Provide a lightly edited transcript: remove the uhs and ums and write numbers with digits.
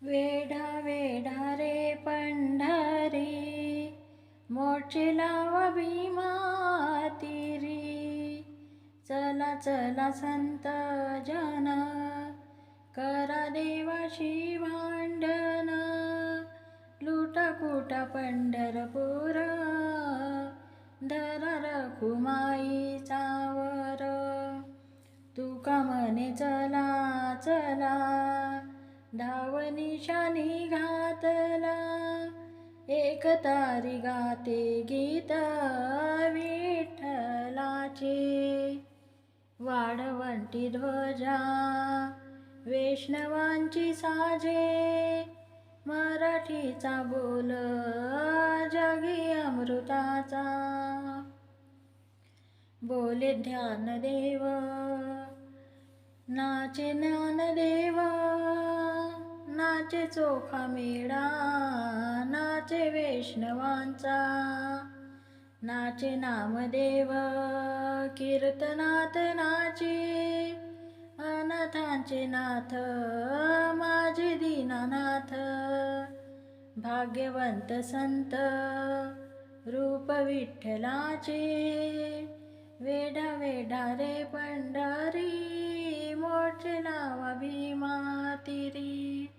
वेढा वेढा रे पंढरी, मोर्चे लावा भीमा तीरी. चला चला संत जन, करा देवाशी भांडण. लुटा कुटा पंढरपूर, धरा रखुमाईचा वर. तुका म्हणे चला चला, धावनिशाणी घातला. एक तारी गाते गीत विठ्ठलाचे. वाढवंटी ध्वजा वैष्णवांची साजे. मराठीचा बोल जगी अमृताचा. बोले ध्यानदेव, नाचे ज्ञानदेव. नाचे चोखा मेळा, नाचे वैष्णवांचा. नाचे नामदेव, कीर्तनात नाचे. अनाथांचे नाथ माझे दीनानाथ. भाग्यवंत संत रूप विठ्ठलाचे. वेढा वेढा रे पंढरी, मोर्चे लावा भीमा तीरी.